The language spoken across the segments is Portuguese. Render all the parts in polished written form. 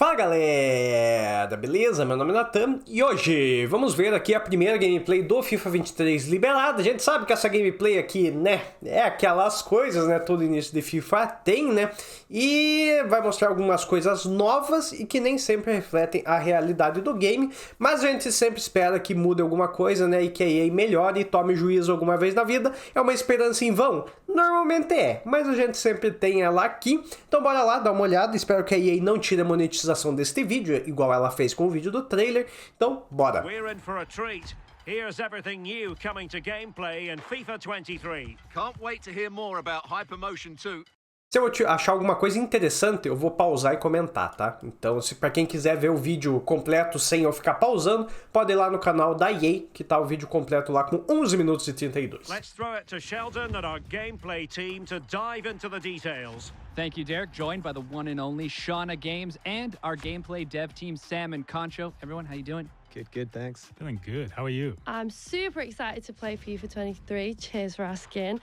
Fala galera, beleza? Meu nome é Natan e hoje vamos ver aqui a primeira gameplay do FIFA 23 liberada. A gente sabe que essa gameplay aqui, né, é aquelas coisas, né, todo início de FIFA tem, né, e vai mostrar algumas coisas novas e que nem sempre refletem a realidade do game, mas a gente sempre espera que mude alguma coisa, né, e que a EA melhore e tome juízo alguma vez na vida. É uma esperança em vão? Normalmente é, mas a gente sempre tem ela aqui, então bora lá dar uma olhada. Espero que a EA não tire a monetização deste vídeo, igual ela fez com o vídeo do trailer. Então, bora! We're in for a treat. Here's everything new coming to gameplay in FIFA 23. Can't wait to hear more about Hypermotion 2. Se eu achar alguma coisa interessante, eu vou pausar e comentar, tá? Então, se para quem quiser ver o vídeo completo sem eu ficar pausando, pode ir lá no canal da EA, que tá o vídeo completo lá com 11 minutos e 32. Let's throw it to Sheldon and our gameplay team to dive into the details. Thank you, Derek. Joined by the one and only Shauna Games and our gameplay dev team, Sam and Concho. Everyone, how you doing? Good, thanks. Doing good. How are you? I'm super excited to play FIFA 23. Cheers for asking.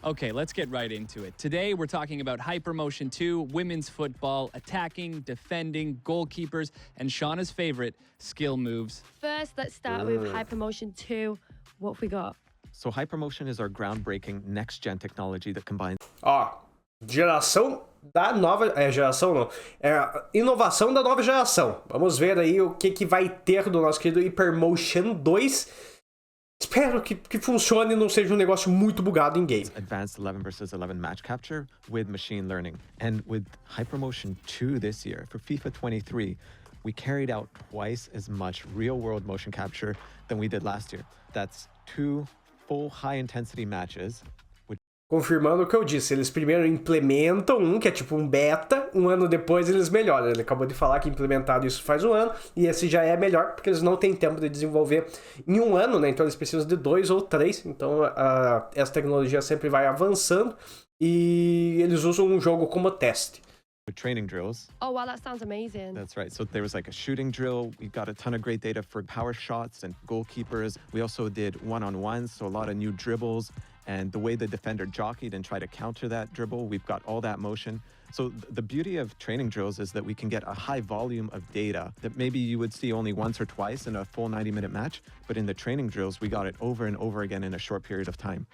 Okay, let's get right into it. Today, we're talking about Hypermotion 2, women's football, attacking, defending, goalkeepers, and Shauna's favorite, skill moves. First, let's start with Hypermotion 2. What have we got? So Hypermotion is our groundbreaking next-gen technology that combines... Ó, geração da nova... geração não. Inovação da nova geração. Vamos ver aí o que vai ter do nosso querido Hypermotion 2. Espero que funcione e não seja um negócio muito bugado em game. Advanced 11 versus 11 match capture with machine learning. And with Hypermotion 2 this year, for FIFA 23, we carried out twice as much real-world motion capture than we did last year. That's 2 full high-intensity matches. Confirmando o que eu disse, eles primeiro implementam um, que é tipo um beta, um ano depois eles melhoram. Ele acabou de falar que implementaram isso faz um ano, e esse já é melhor, porque eles não têm tempo de desenvolver em um ano, né? Então eles precisam de 2 ou 3, então essa tecnologia sempre vai avançando, e eles usam um jogo como teste. With training drills. Oh, wow, that sounds amazing. That's right. So there was like a shooting drill. We got a ton of great data for power shots and goalkeepers. We also did one-on-ones, so a lot of new dribbles. And the way the defender jockeyed and tried to counter that dribble, we've got all that motion. So the beauty of training drills is that we can get a high volume of data that maybe you would see only once or twice in a full 90-minute match. But in the training drills, we got it over and over again in a short period of time.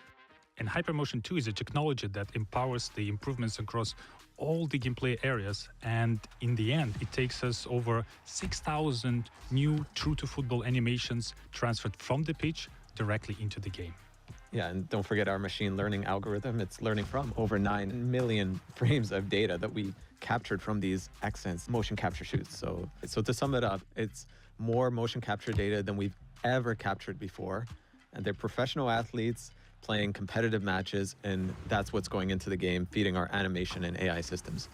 And Hypermotion 2 is a technology that empowers the improvements across all the gameplay areas. And in the end, it takes us over 6,000 new true-to-football animations transferred from the pitch directly into the game. Yeah, and don't forget our machine learning algorithm. It's learning from over 9 million frames of data that we captured from these excellent motion capture shoots. So to sum it up, it's more motion capture data than we've ever captured before. And they're professional athletes playing competitive matches, and that's what's going into the game, feeding our animation and AI systems.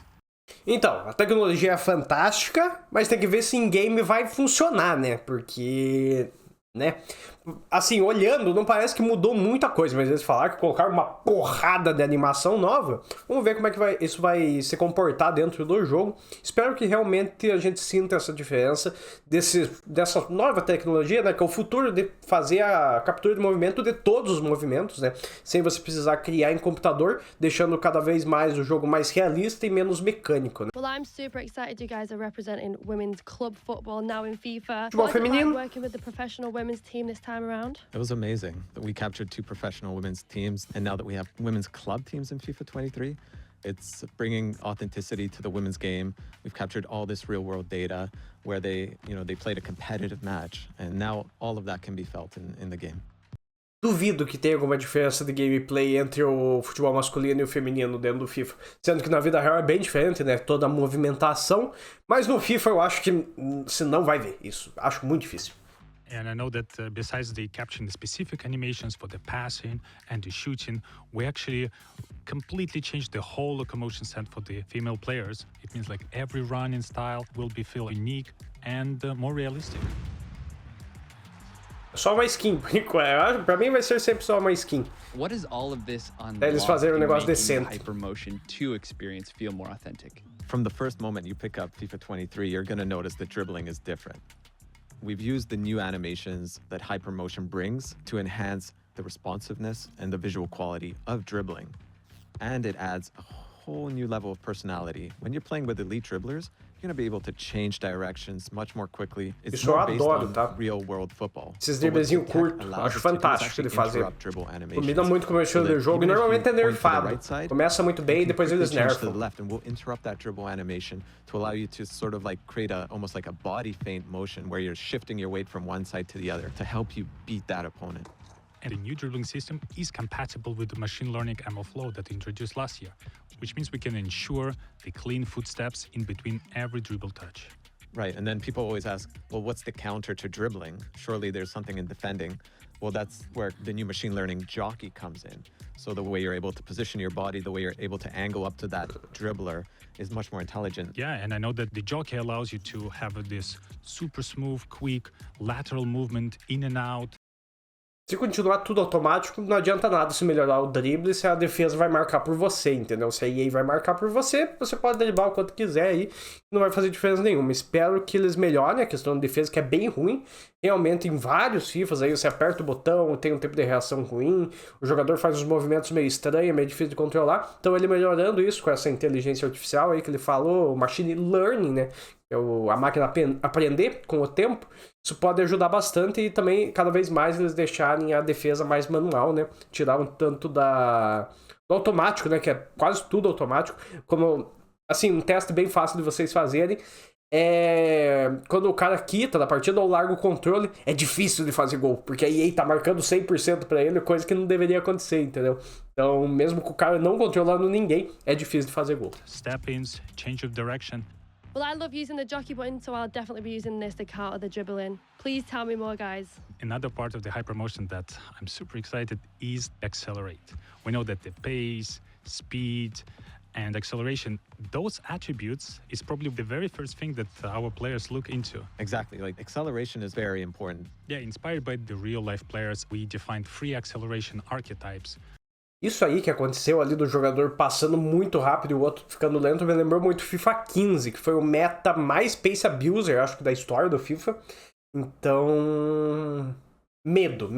Então, a tecnologia é fantástica, mas tem que ver se em game vai funcionar, né? Porque... né? Assim, olhando, não parece que mudou muita coisa, mas eles falaram que colocaram uma porrada de animação nova. Vamos ver como é que isso vai se comportar dentro do jogo. Espero que realmente a gente sinta essa diferença dessa nova tecnologia, né? Que é o futuro de fazer a captura de movimento de todos os movimentos, né? Sem você precisar criar em computador, deixando cada vez mais o jogo mais realista e menos mecânico, né? Well, I'm super excited you guys are representing women's club football now in FIFA. Futebol feminino. Working with the professional women's team this time around? It was amazing that we captured 2 professional women's teams, and now that we have women's club teams in FIFA 23, it's bringing authenticity to the women's game. We've captured all this real-world data where they played a competitive match, and now all of that can be felt in the game. Duvido que tenha alguma diferença de gameplay entre o futebol masculino e o feminino dentro do FIFA. Sendo que na vida real é bem diferente, né? Toda a movimentação. Mas no FIFA eu acho que você não vai ver isso. Acho muito difícil. And I know that besides the capturing the specific animations for the passing and the shooting, we actually completely changed the whole locomotion set for the female players. It means like every running style will be feel unique and more realistic. Só uma skin, por enquanto. Pra mim vai ser sempre só uma skin. What is all of this unlock Eles fazerem um negócio making decente. the Hypermotion 2 experience feel more authentic? From the first moment you pick up FIFA 23, you're going to notice that dribbling is different. We've used the new animations that Hypermotion brings to enhance the responsiveness and the visual quality of dribbling. And it adds a whole new level of personality. When you're playing with elite dribblers, You're going to be able to change directions much more quickly. It's Isso eu more based adoro, on tá? real world football. Esses So what driblezinho the tech curto, allows acho us to do is fantástico ele actually fazer. interrupt dribble animations. Combina muito com o meu estilo So that de jogo e even if normalmente é you point to the nerfado. right side, Começa muito bem e you can depois eles quickly change to nerfam. the left, and we'll interrupt that dribble animation to allow you to sort of like create almost like a body feint motion where you're shifting your weight from one side to the other to help you beat that opponent. And the new dribbling system is compatible with the machine learning ML flow that introduced last year, which means we can ensure the clean footsteps in between every dribble touch. Right, and then people always ask, well, what's the counter to dribbling? Surely there's something in defending. Well, that's where the new machine learning jockey comes in. So the way you're able to position your body, the way you're able to angle up to that dribbler is much more intelligent. Yeah, and I know that the jockey allows you to have this super smooth, quick lateral movement in and out. Se continuar tudo automático, não adianta nada se melhorar o drible se a defesa vai marcar por você, entendeu? Se a EA vai marcar por você, você pode driblar o quanto quiser aí, não vai fazer diferença nenhuma. Espero que eles melhorem a questão de defesa, que é bem ruim. Realmente, em vários FIFAs aí, você aperta o botão, tem um tempo de reação ruim, o jogador faz uns movimentos meio estranhos, meio difícil de controlar. Então ele melhorando isso com essa inteligência artificial aí que ele falou, o machine learning, né? Que é a máquina aprender com o tempo. Isso pode ajudar bastante e também, cada vez mais, eles deixarem a defesa mais manual, né? Tirar um tanto do automático, né? Que é quase tudo automático. Como, assim, um teste bem fácil de vocês fazerem é quando o cara quita da partida ou larga o controle, é difícil de fazer gol, porque a EA tá marcando 100% pra ele, coisa que não deveria acontecer, entendeu? Então, mesmo com o cara não controlando ninguém, é difícil de fazer gol. Step-ins, change of direction. Well, I love using the jockey button, so I'll definitely be using this to counter the dribble in. Please tell me more, guys. Another part of the hypermotion that I'm super excited is accelerate. We know that the pace, speed, and acceleration, those attributes is probably the very first thing that our players look into. Exactly, like acceleration is very important. Yeah, inspired by the real-life players, we defined 3 acceleration archetypes. Isso aí que aconteceu ali do jogador passando muito rápido e o outro ficando lento me lembrou muito FIFA 15, que foi o meta mais pace abuser, acho que da história do FIFA. Então, medo.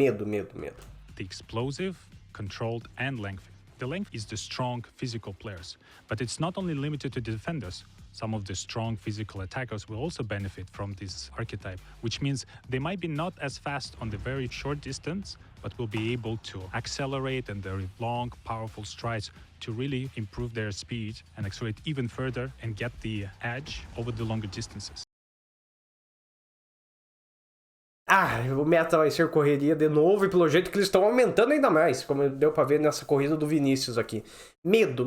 The explosive, controlled, and lengthy. The length is the strong physical players, but it's not only limited to the defenders. Some of the strong physical attackers will also benefit from this archetype, which means they might be not as fast on the very short distance, but will be able to accelerate and their long, powerful strides to really improve their speed and accelerate even further and get the edge over the longer distances. O meta vai ser correria de novo e pelo jeito que eles estão aumentando ainda mais, como deu pra ver nessa corrida do Vinícius aqui. Medo.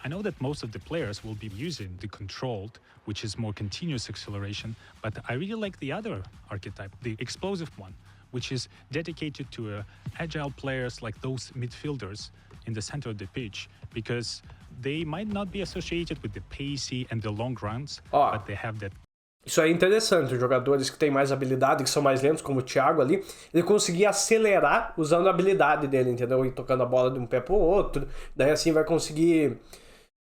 I know that most of the players will be using the controlled, which is more continuous acceleration, but I really like the other archetype, the explosive one, which is dedicated to agile players like those midfielders in the center of the pitch, because they might not be associated with the pacey and the long runs, but they have that. Isso aí é interessante, os jogadores que têm mais habilidade, que são mais lentos, como o Thiago ali, ele conseguia acelerar usando a habilidade dele, entendeu? E tocando a bola de um pé pro outro, daí assim vai conseguir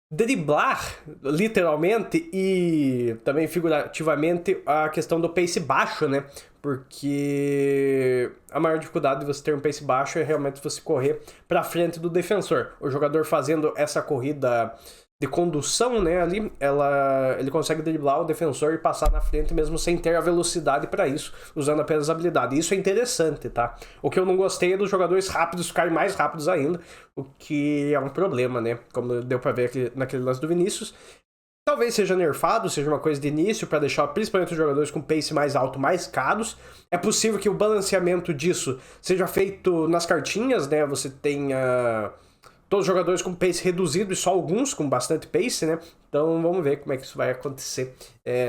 driblar, literalmente, e também figurativamente a questão do pace baixo, né? Porque a maior dificuldade de você ter um pace baixo é realmente você correr pra frente do defensor. O jogador fazendo essa corrida de condução, né, ali, ele consegue driblar o defensor e passar na frente mesmo sem ter a velocidade para isso, usando apenas a habilidade. Isso é interessante, tá? O que eu não gostei é dos jogadores rápidos ficarem mais rápidos ainda, o que é um problema, né? Como deu para ver aqui naquele lance do Vinícius. Talvez seja nerfado, seja uma coisa de início para deixar principalmente os jogadores com pace mais alto mais caros. É possível que o balanceamento disso seja feito nas cartinhas, né? Você tenha todos os jogadores com pace reduzido e só alguns com bastante pace, né? Então vamos ver como é que isso vai acontecer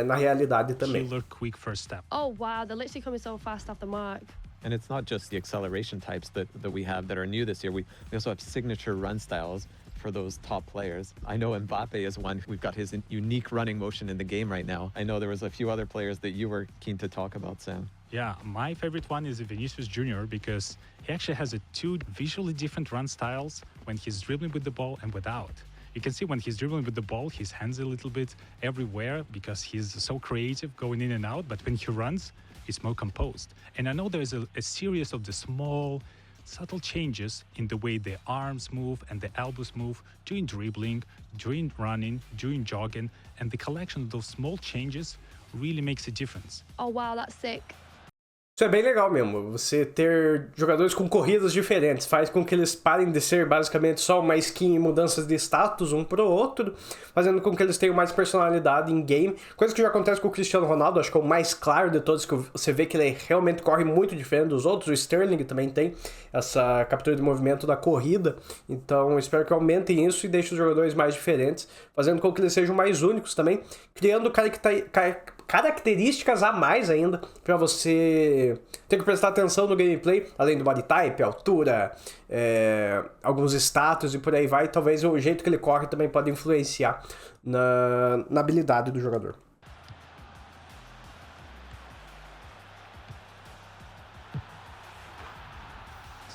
na realidade também. Killer quick first step. Oh wow, they're literally coming so fast off the mark. And it's not just the acceleration types that we have that are new this year. We also have signature run styles for those top players. I know Mbappe is one. We've got his unique running motion in the game right now. I know there was a few other players that you were keen to talk about, Sam. Yeah, my favorite one is Vinicius Jr. because he actually has 2 visually different run styles when he's dribbling with the ball and without. You can see when he's dribbling with the ball, his hands a little bit everywhere because he's so creative going in and out. But when he runs, he's more composed. And I know there's a series of the small subtle changes in the way the arms move and the elbows move during dribbling, during running, during jogging, and the collection of those small changes really makes a difference. Oh wow, that's sick. Isso é bem legal mesmo, você ter jogadores com corridas diferentes, faz com que eles parem de ser basicamente só uma skin e mudanças de status um pro outro, fazendo com que eles tenham mais personalidade em game, coisa que já acontece com o Cristiano Ronaldo, acho que é o mais claro de todos, que você vê que ele realmente corre muito diferente dos outros, o Sterling também tem essa captura de movimento da corrida, então espero que aumentem isso e deixem os jogadores mais diferentes, fazendo com que eles sejam mais únicos também, criando características a mais ainda para você ter que prestar atenção no gameplay, além do body type, altura, alguns status e por aí vai. Talvez o jeito que ele corre também pode influenciar na habilidade do jogador.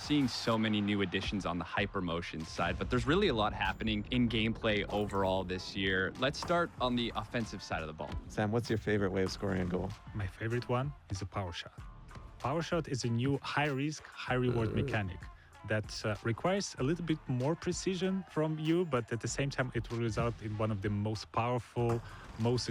Seeing so many new additions on the hypermotion side, but there's really a lot happening in gameplay overall this year. Let's start on the offensive side of the ball. Sam, what's your favorite way of scoring a goal? My favorite one is a power shot. Power shot is a new high-risk, high-reward mechanic that requires a little bit more precision from you, but at the same time it will result in one of the most powerful, most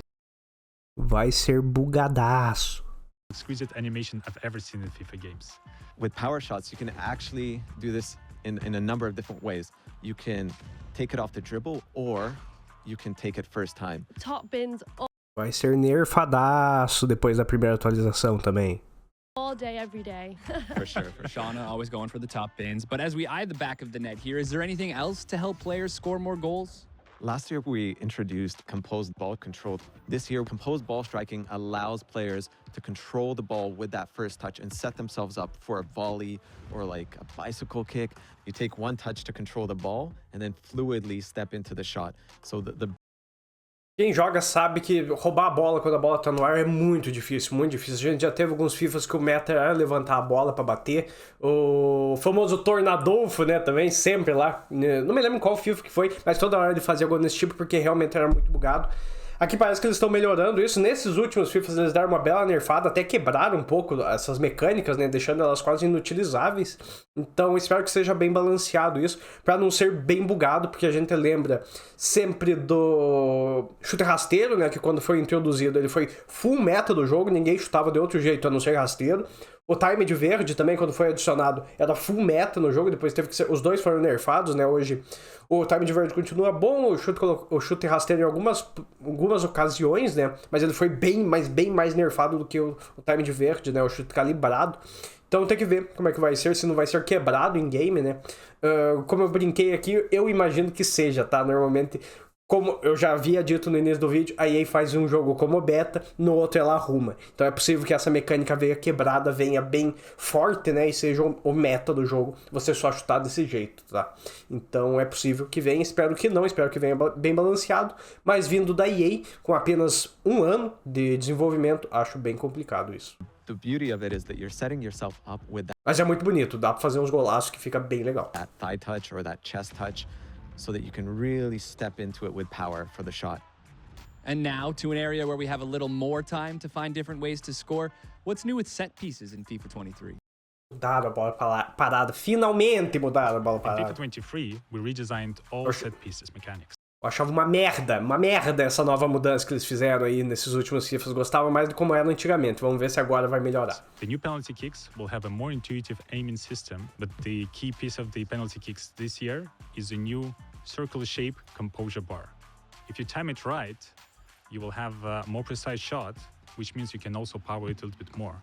Vai ser bugadaço. exquisite animation I've ever seen in FIFA games. With power shots, you can actually do this in a number of different ways. You can take it off the dribble, or you can take it first time. Top bins Vai ser nerfadaço depois da primeira atualização também. all day, every day. For sure. Shauna always going for the top bins. But as we eye the back of the net here, is there anything else to help players score more goals? Last year, we introduced composed ball control. This year, composed ball striking allows players to control the ball with that first touch and set themselves up for a volley or like a bicycle kick. You take one touch to control the ball and then fluidly step into the shot. So the Quem joga sabe que roubar a bola quando a bola tá no ar é muito difícil, muito difícil. A gente já teve alguns FIFAs que o meta era levantar a bola pra bater. O famoso Tornadolfo, né, também, sempre lá. Não me lembro qual FIFA que foi, mas toda hora ele fazia gol nesse tipo porque realmente era muito bugado. Aqui parece que eles estão melhorando isso. Nesses últimos FIFAs eles deram uma bela nerfada, até quebraram um pouco essas mecânicas, né, deixando elas quase inutilizáveis. Então espero que seja bem balanceado isso, para não ser bem bugado, porque a gente lembra sempre do chute rasteiro, né, que quando foi introduzido ele foi full meta do jogo, ninguém chutava de outro jeito a não ser rasteiro. O time de verde também, quando foi adicionado, era full meta no jogo, depois teve que ser... Os dois foram nerfados, né? Hoje o time de verde continua bom, o chute rasteiro em algumas ocasiões, né? Mas ele foi bem mais nerfado do que o time de verde, né? O chute calibrado. Então tem que ver como é que vai ser, se não vai ser quebrado em game, né? Como eu brinquei aqui, eu imagino que seja, tá? Normalmente... Como eu já havia dito no início do vídeo, a EA faz um jogo como beta, no outro ela arruma. Então é possível que essa mecânica venha quebrada, venha bem forte, né? E seja o meta do jogo, você só chutar desse jeito, tá? Então é possível que venha, espero que não, espero que venha bem balanceado. Mas vindo da EA, com apenas um ano de desenvolvimento, acho bem complicado isso. the beauty of it is that you're setting yourself up with Mas é muito bonito, dá pra fazer uns golaços que fica bem legal. that thigh touch or that chest touch so that you can really step into it with power for the shot. And now to an area where we have a little more time to find different ways to score. What's new with set pieces in FIFA 23? Mudaram a bola parada, finalmente mudaram a bola In parada. FIFA 23, we redesigned all Oxe. set pieces mechanics. Eu achava uma merda essa nova mudança que eles fizeram aí nesses últimos FIFAs. Gostava mais de como era antigamente. Vamos ver se agora vai melhorar. The new penalty kicks will have a more intuitive aiming system, but the key piece of the penalty kicks this year is a new circular shape composure bar. If you time it right, you will have a more precise shot, which means you can also power it a little bit more.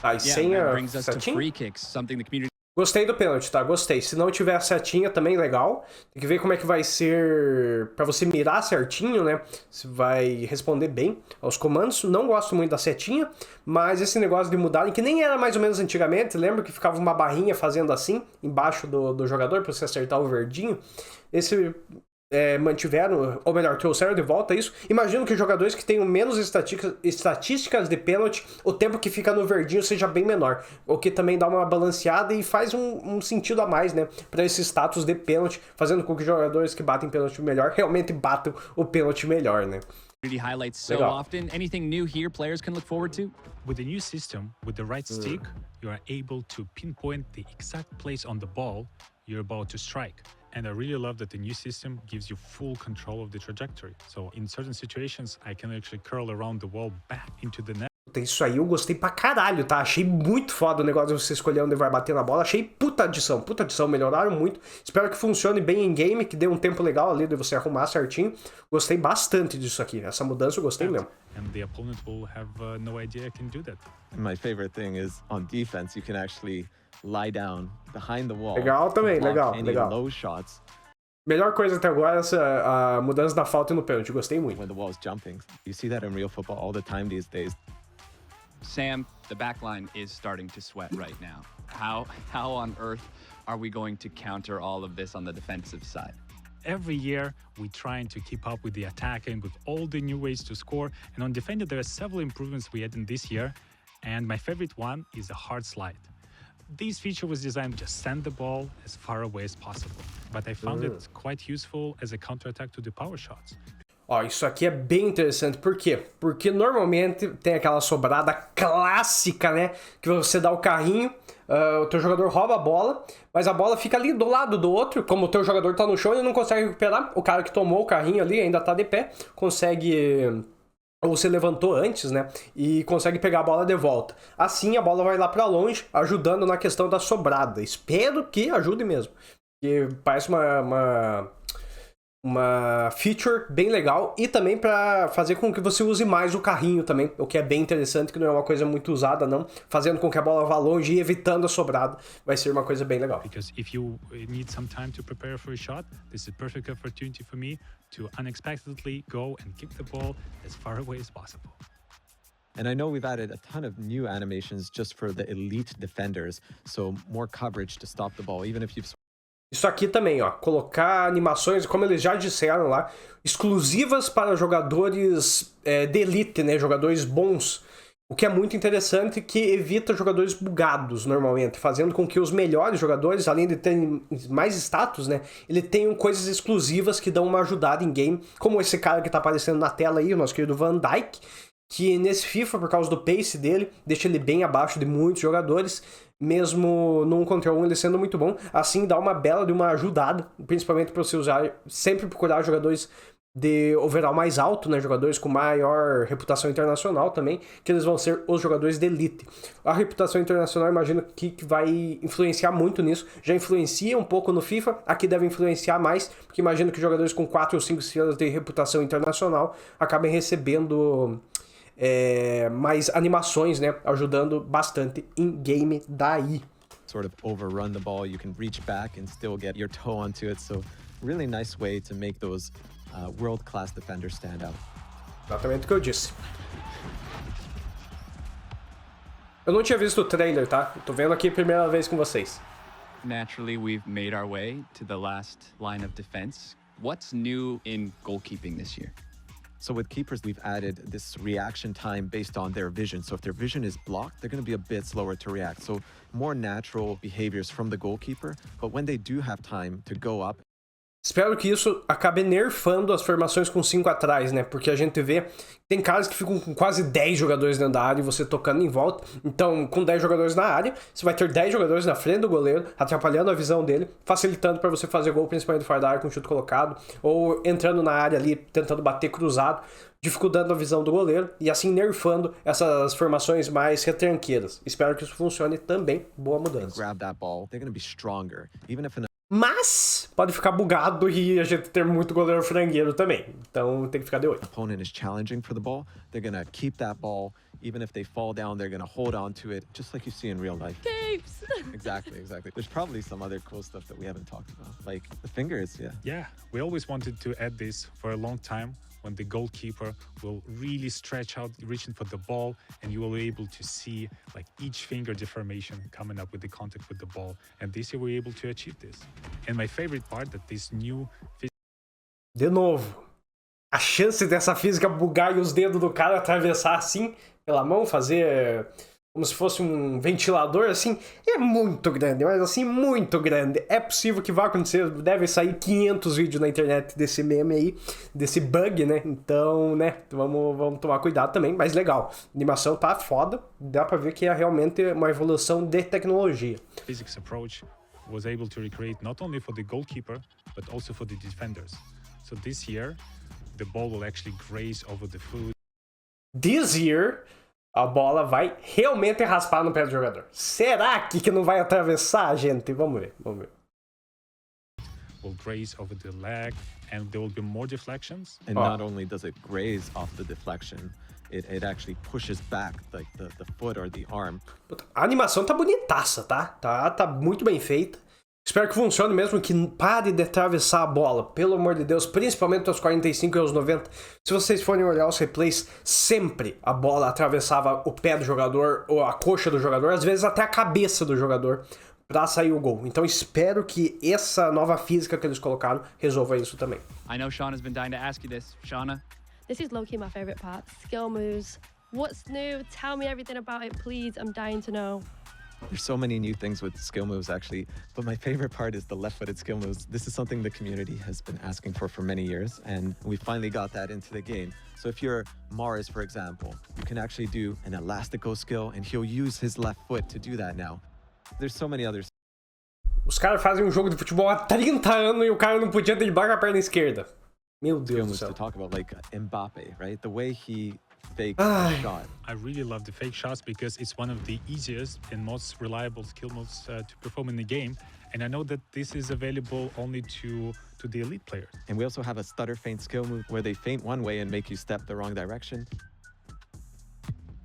Tá, e sem that a brings us to setinha? free kicks, something the community Gostei do pênalti, tá? Gostei. Se não tiver a setinha também, legal. Tem que ver como é que vai ser pra você mirar certinho, né? Se vai responder bem aos comandos. Não gosto muito da setinha, mas esse negócio de mudar, que nem era mais ou menos antigamente, lembra que ficava uma barrinha fazendo assim, embaixo do jogador, pra você acertar o verdinho? Esse... mantiveram, ou melhor, trouxeram de volta isso. Imagino que jogadores que tenham menos estatísticas de pênalti, o tempo que fica no verdinho seja bem menor, o que também dá uma balanceada e faz um sentido a mais, né, para esse status de pênalti, fazendo com que jogadores que batem pênalti melhor realmente batam o pênalti melhor, né. highlights so Legal. often. Anything new here players can look forward to? With the new system, with the right stick, you are able to pinpoint the exact place on the ball you're about to strike. And I really love that the new system gives you full control of the trajectory. So in certain situations, I can actually curl around the wall back into the net. Isso aí eu gostei pra caralho, tá? Achei muito foda o negócio de você escolher onde vai bater na bola. Achei puta adição, melhoraram muito. Espero que funcione bem em game, que dê um tempo legal ali de você arrumar certinho. Gostei bastante disso aqui, essa mudança eu gostei mesmo. And the opponent will have no idea I can do that. And my favorite thing is on defense, you can actually lie down behind the wall. Legal também, to block legal. any low shots. Melhor coisa até agora é a mudança da falta e no pênalti, gostei muito. When the wall is jumping. You see that in real football all the time these days. Sam, the back line is starting to sweat right now. How on earth are we going to counter all of this on the defensive side? Every year, we're trying to keep up with the attacking, with all the new ways to score. And on defending, there are several improvements we had in this year. And my favorite one is the hard slide. This feature was designed to just send the ball as far away as possible. But I found it quite useful as a counterattack to the power shots. Ó, isso aqui é bem interessante, por quê? Porque normalmente tem aquela sobrada clássica, né? Que você dá o carrinho, o teu jogador rouba a bola, mas a bola fica ali do lado do outro, como o teu jogador tá no chão, ele não consegue recuperar, o cara que tomou o carrinho ali ainda tá de pé, consegue... ou se levantou antes, né? E consegue pegar a bola de volta. Assim a bola vai lá pra longe, ajudando na questão da sobrada. Espero que ajude mesmo. Porque parece uma feature bem legal e também para fazer com que você use mais o carrinho também, o que é bem interessante, que não é uma coisa muito usada não, fazendo com que a bola vá longe e evitando a sobrada, vai ser uma coisa bem legal. Because if you need some time to prepare for a shot, this is a perfect opportunity for me to unexpectedly go and kick the ball as far away as possible. And I know we've added a ton of new animations just for the elite defenders, so more coverage to stop the ball, even if you've... Isso aqui também, ó, colocar animações, como eles já disseram lá, exclusivas para jogadores de elite, né, jogadores bons, o que é muito interessante, que evita jogadores bugados normalmente, fazendo com que os melhores jogadores, além de terem mais status, né, eles tenham coisas exclusivas que dão uma ajudada em game, como esse cara que tá aparecendo na tela aí, o nosso querido Van Dijk, que nesse FIFA, por causa do pace dele, deixa ele bem abaixo de muitos jogadores, mesmo num contra um ele sendo muito bom, assim dá uma bela de uma ajudada, principalmente para você usar, sempre procurar jogadores de overall mais alto, né, jogadores com maior reputação internacional também, que eles vão ser os jogadores de elite. A reputação internacional, imagino que vai influenciar muito nisso, já influencia um pouco no FIFA, aqui deve influenciar mais, porque imagino que jogadores com 4 ou 5 estrelas de reputação internacional acabem recebendo... mais animações, né, ajudando bastante em game daí. Sort of overrun the ball, you can reach back and still get your toe onto it, so really nice way to make those world-class defenders stand out. Exatamente o que eu disse. Eu não tinha visto o trailer, tá? Eu tô vendo aqui a primeira vez com vocês. Naturally, we've made our way to the last line of defense. What's new in goalkeeping this year? So with keepers, we've added this reaction time based on their vision. So if their vision is blocked, they're going to be a bit slower to react. So more natural behaviors from the goalkeeper. But when they do have time to go up... Espero que isso acabe nerfando as formações com 5 atrás, né? Porque a gente vê, tem caras que ficam com quase 10 jogadores dentro da área e você tocando em volta. Então, com 10 jogadores na área, você vai ter 10 jogadores na frente do goleiro, atrapalhando a visão dele, facilitando para você fazer gol, principalmente fora da área com chute colocado, ou entrando na área ali, tentando bater cruzado, dificultando a visão do goleiro e assim nerfando essas formações mais retranqueiras. Espero que isso funcione também. Boa mudança. Grab that ball, they're going to be stronger, even if Mas pode ficar bugado e a gente ter muito goleiro frangueiro também. Então tem que ficar de olho. opponent is challenging for the ball, they're going to keep that ball. Even if they fall down, they're going to hold on to it, just like you see in real life. Capes! Exactly. There's probably some other cool stuff that we haven't talked about, like the fingers, Yeah, we always wanted to add this for a long time, when the goalkeeper will really stretch out, reaching for the ball, and you will be able to see like each finger deformation coming up with the contact with the ball. And this year we're able to achieve this. And my favorite part, that this new... De novo, a chance dessa física bugar e os dedos do cara atravessar assim pela mão, fazer como se fosse um ventilador, assim, é muito grande, mas assim, muito grande. É possível que vá acontecer, deve sair 500 vídeos na internet desse meme aí, desse bug, né? Então, né, vamos tomar cuidado também, mas legal. A animação tá foda, dá pra ver que é realmente uma evolução de tecnologia. Physics approach was able to recreate not only for the goalkeeper, but also for the defenders. So this year, the ball will actually graze over the foot. This year, a bola vai realmente raspar no pé do jogador. Será que não vai atravessar, gente? Vamos ver. Will graze over the leg, and there will be more deflections. And not only does it graze off the deflection, it actually pushes back like the foot or the arm. A animação tá bonitaça, tá? Tá muito bem feita. Espero que funcione mesmo, que pare de atravessar a bola, pelo amor de Deus, principalmente aos 45 e aos 90. Se vocês forem olhar os replays, sempre a bola atravessava o pé do jogador, ou a coxa do jogador, às vezes até a cabeça do jogador, pra sair o gol. Então espero que essa nova física que eles colocaram resolva isso também. I know Shauna's been dying to ask you this. Shauna? This is low-key my favorite part. Skill moves. What's new? Tell me everything about it, please. I'm dying to know. There's so many new things with skill moves, actually, but my favorite part is the left-footed skill moves. This is something the community has been asking for many years, and we finally got that into the game. So if you're Mars, for example, you can actually do an elastico skill, and he'll use his left foot to do that now. There's so many others. Os caras fazem um jogo de futebol há 30 anos e o cara não podia driblar com a perna esquerda. Meu Deus do céu. To talk about, like Mbappe, right? The way he faked the shot. I really love the fake shots because it's one of the easiest and most reliable skill moves to perform in the game. And I know that this is available only to the elite players. And we also have a stutter feint skill move where they feint one way and make you step the wrong direction.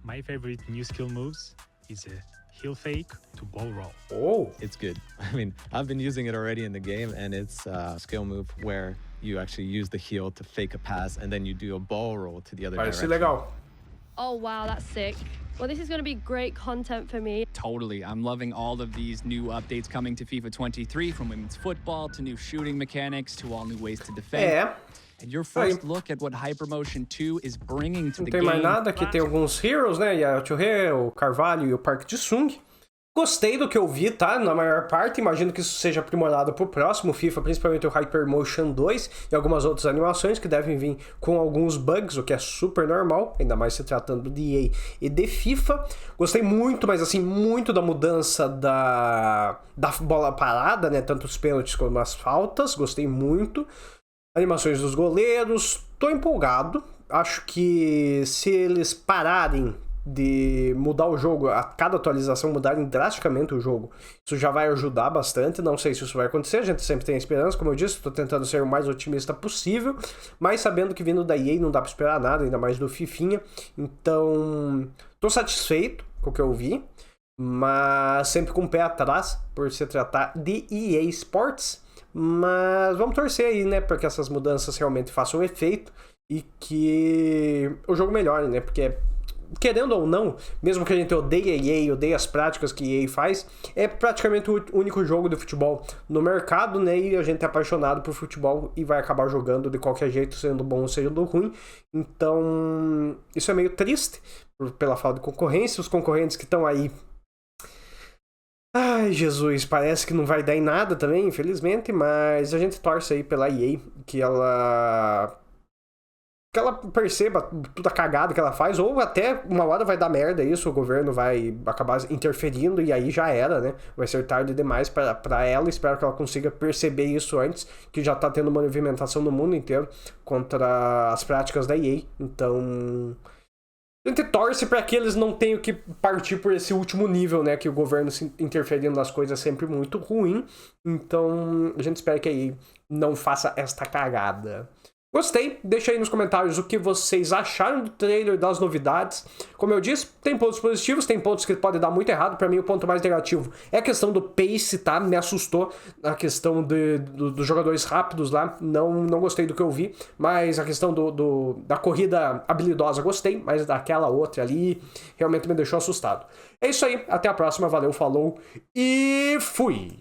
My favorite new skill moves is a heel fake to ball roll. Oh, it's good. I mean, I've been using it already in the game, and it's a skill move where you actually use the heel to fake a pass, and then you do a ball roll to the other parece direction. legal. Oh, wow, that's sick. Well, this is going to be great content for me. Totally. I'm loving all of these new updates coming to FIFA 23, from women's football to new shooting mechanics to all new ways to defend. And your first look at what Hypermotion 2 is bringing to the game. Não tem mais nada, aqui tem alguns heroes, né? E a Churre, o Carvalho e o Parque de Sung. Gostei do que eu vi, tá? Na maior parte, imagino que isso seja aprimorado pro próximo FIFA, principalmente o Hypermotion 2 e algumas outras animações que devem vir com alguns bugs, o que é super normal, ainda mais se tratando de EA e de FIFA. Gostei muito, mas assim, muito da mudança da bola parada, né? Tanto os pênaltis como as faltas, gostei muito. Animações dos goleiros, tô empolgado. Acho que se eles pararem de mudar o jogo, a cada atualização mudarem drasticamente o jogo, isso já vai ajudar bastante. Não sei se isso vai acontecer, a gente sempre tem esperança, como eu disse, estou tentando ser o mais otimista possível, mas sabendo que vindo da EA não dá para esperar nada, ainda mais do fifinha. Então, estou satisfeito com o que eu vi, mas sempre com o pé atrás por se tratar de EA Sports. Mas vamos torcer aí, né, para que essas mudanças realmente façam efeito e que o jogo melhore, né, porque querendo ou não, mesmo que a gente odeie a EA, odeie as práticas que a EA faz, é praticamente o único jogo de futebol no mercado, né, e a gente é apaixonado por futebol e vai acabar jogando de qualquer jeito, sendo bom ou sendo ruim. Então, isso é meio triste pela falta de concorrência. Os concorrentes que estão aí, ai, Jesus, parece que não vai dar em nada também, infelizmente, mas a gente torce aí pela EA, que ela perceba toda a cagada que ela faz, ou até uma hora vai dar merda isso, o governo vai acabar interferindo e aí já era, né? Vai ser tarde demais para ela. Espero que ela consiga perceber isso antes, que já tá tendo uma movimentação no mundo inteiro contra as práticas da EA. Então, a gente torce para que eles não tenham que partir por esse último nível, né? Que o governo se interferindo nas coisas é sempre muito ruim. Então, a gente espera que a EA não faça esta cagada. Gostei, deixa aí nos comentários o que vocês acharam do trailer, das novidades. Como eu disse, tem pontos positivos, tem pontos que podem dar muito errado. Pra mim, o ponto mais negativo é a questão do pace, tá? Me assustou a questão dos jogadores rápidos lá. Não gostei do que eu vi, mas a questão da corrida habilidosa gostei, mas daquela outra ali realmente me deixou assustado. É isso aí, até a próxima, valeu, falou e fui!